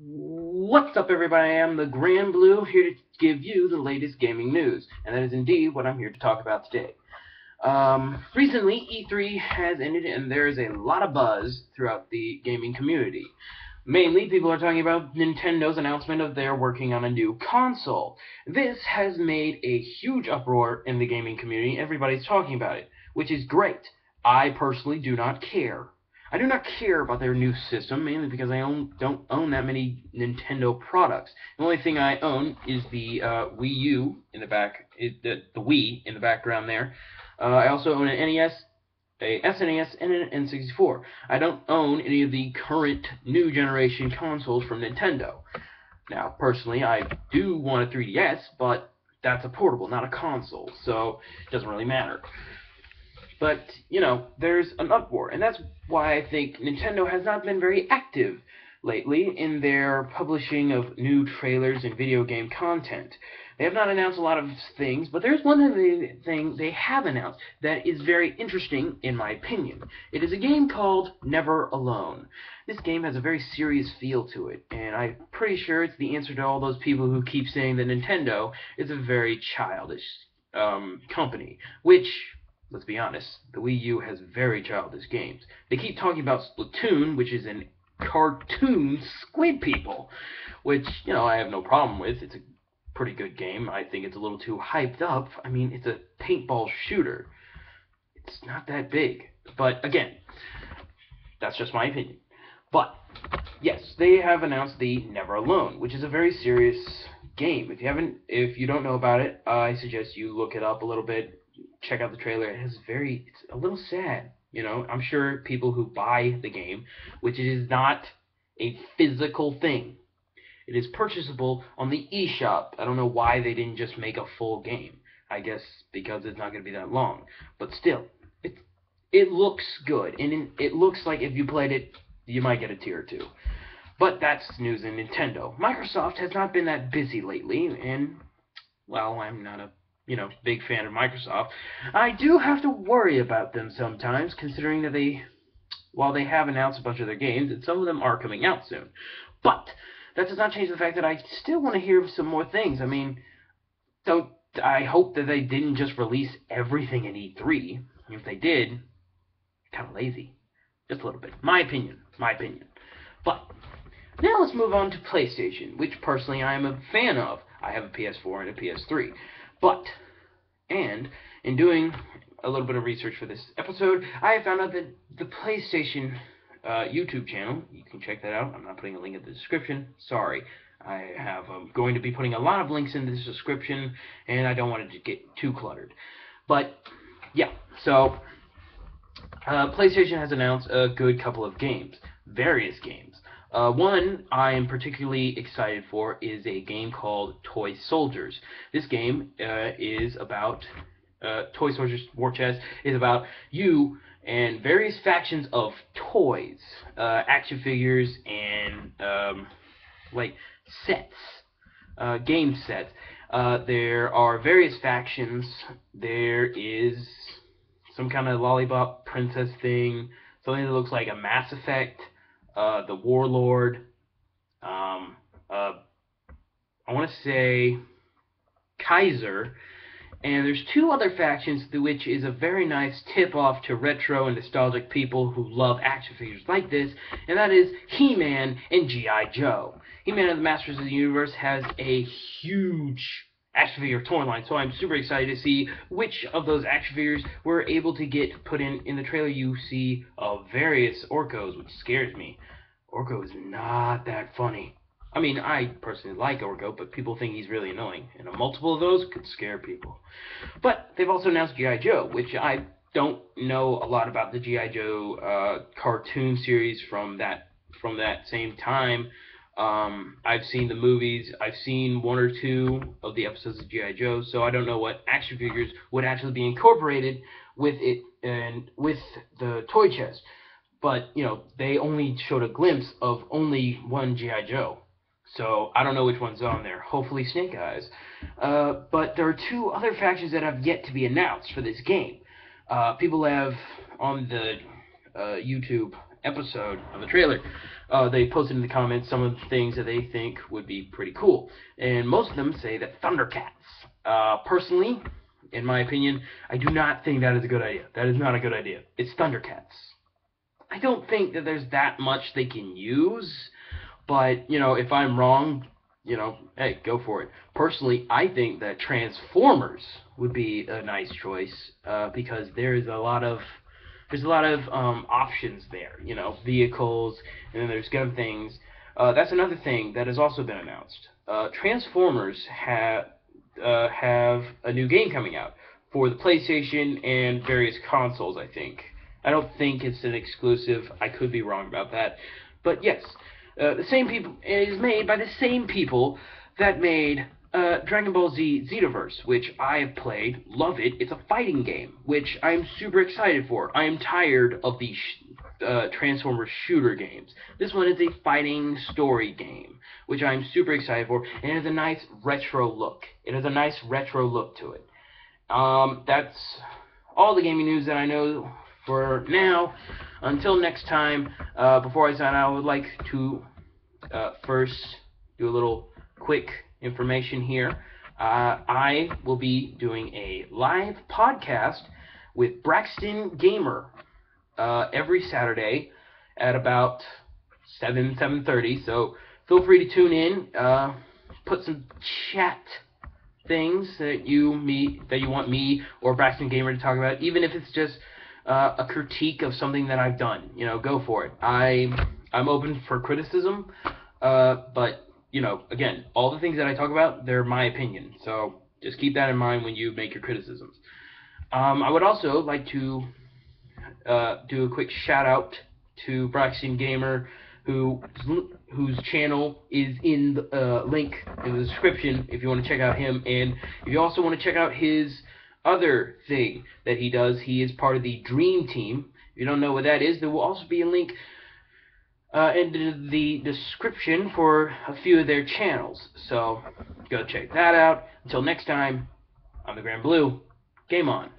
What's up, everybody? I am the Grand Blue, here to give you the latest gaming news, and that is indeed what I'm here to talk about today. Recently, E3 has ended, and there is a lot of buzz throughout the gaming community. Mainly, people are talking about Nintendo's announcement of they're working on a new console. This has made a huge uproar in the gaming community. Everybody's talking about it, which is great. I personally do not care. I do not care about their new system, mainly because don't own that many Nintendo products. The only thing I own is the Wii U in the back, the Wii in the background there. I also own an NES, a SNES, and an N64. I don't own any of the current new generation consoles from Nintendo. Now, personally, I do want a 3DS, but that's a portable, not a console, so it doesn't really matter. But, there's an uproar, and that's why I think Nintendo has not been very active lately in their publishing of new trailers and video game content. They have not announced a lot of things, but there's one thing they have announced that is very interesting, in my opinion. It is a game called Never Alone. This game has a very serious feel to it, and I'm pretty sure it's the answer to all those people who keep saying that Nintendo is a very childish company, which, let's be honest, the Wii U has very childish games. They keep talking about Splatoon, which is an cartoon squid people, which, I have no problem with. It's a pretty good game. I think it's a little too hyped up. I mean, it's a paintball shooter. It's not that big. But again, that's just my opinion. But yes, they have announced the Never Alone, which is a very serious game. If you don't know about it, I suggest you look it up a little bit. Check out the trailer. It's a little sad. I'm sure people who buy the game, which it is not a physical thing. It is purchasable on the eShop. I don't know why they didn't just make a full game. I guess because it's not going to be that long. But still, it looks good, and it looks like if you played it, you might get a tear or two. But that's news in Nintendo. Microsoft has not been that busy lately, and, well, I'm not a big fan of Microsoft. I do have to worry about them sometimes, considering that while they have announced a bunch of their games, and some of them are coming out soon. But that does not change the fact that I still want to hear some more things. I mean, so I hope that they didn't just release everything in E3. If they did, kind of lazy. Just a little bit. My opinion. My opinion. But now let's move on to PlayStation, which personally I am a fan of. I have a PS4 and a PS3. But, and in doing a little bit of research for this episode, I have found out that the PlayStation YouTube channel, you can check that out. I'm not putting a link in the description. Sorry. I have going to be putting a lot of links in this description, and I don't want it to get too cluttered. But, yeah, so PlayStation has announced a good couple of games, various games. One I am particularly excited for is a game called Toy Soldiers. This game is about Toy Soldiers War Chest is about you and various factions of toys, action figures, and like sets, game sets. There are various factions. There is some kind of lollipop princess thing, something that looks like a Mass Effect, the Warlord, I want to say Kaiser, and there's two other factions, which is a very nice tip-off to retro and nostalgic people who love action figures like this, and that is He-Man and G.I. Joe. He-Man and the Masters of the Universe has a huge action figure toy line, so I'm super excited to see which of those action figures we're able to get put in the trailer. You see various Orcos, which scares me. Orco is not that funny. I mean, I personally like Orko, but people think he's really annoying, and a multiple of those could scare people. But they've also announced G.I. Joe, which I don't know a lot about the G.I. Joe cartoon series from that same time. I've seen the movies. I've seen one or two of the episodes of G.I. Joe, so I don't know what action figures would actually be incorporated with it and with the toy chest. But, they only showed a glimpse of only one G.I. Joe. So I don't know which one's on there. Hopefully Snake Eyes. But there are two other factions that have yet to be announced for this game. People have, on the YouTube episode of the trailer, they posted in the comments some of the things that they think would be pretty cool. And most of them say that Thundercats. Personally, in my opinion, I do not think that is a good idea. That is not a good idea. It's Thundercats. I don't think that there's that much they can use, but, you know, if I'm wrong, you know, hey, go for it. Personally, I think that Transformers would be a nice choice, because there's a lot of options there. You know, vehicles, and then there's gun things. That's another thing that has also been announced. Transformers have a new game coming out for the PlayStation and various consoles, I think. I don't think it's an exclusive. I could be wrong about that. But yes, the same people, it is made by the same people that made Dragon Ball Z Xenoverse, which I have played, love it. It's a fighting game, which I'm super excited for. I am tired of the Transformers shooter games. This one is a fighting story game, which I'm super excited for, and it has a nice retro look. It has a nice retro look to it. That's all the gaming news that I know for now. Until next time, before I sign out, I would like to first do a little quick information here. I will be doing a live podcast with Braxton Gamer every Saturday at about 7:30. So feel free to tune in. Put some chat things that you want me or Braxton Gamer to talk about, even if it's just a critique of something that I've done. You know, go for it. I'm open for criticism, but you know, again, all the things that I talk about, they're my opinion. So just keep that in mind when you make your criticisms. I would also like to do a quick shout out to Braxton Gamer, whose channel is in the link in the description if you want to check out him. And if you also want to check out his other thing that he does, he is part of the Dream Team. If you don't know what that is, there will also be a link in the description for a few of their channels. So go check that out. Until next time, I'm the Grand Blue. Game on.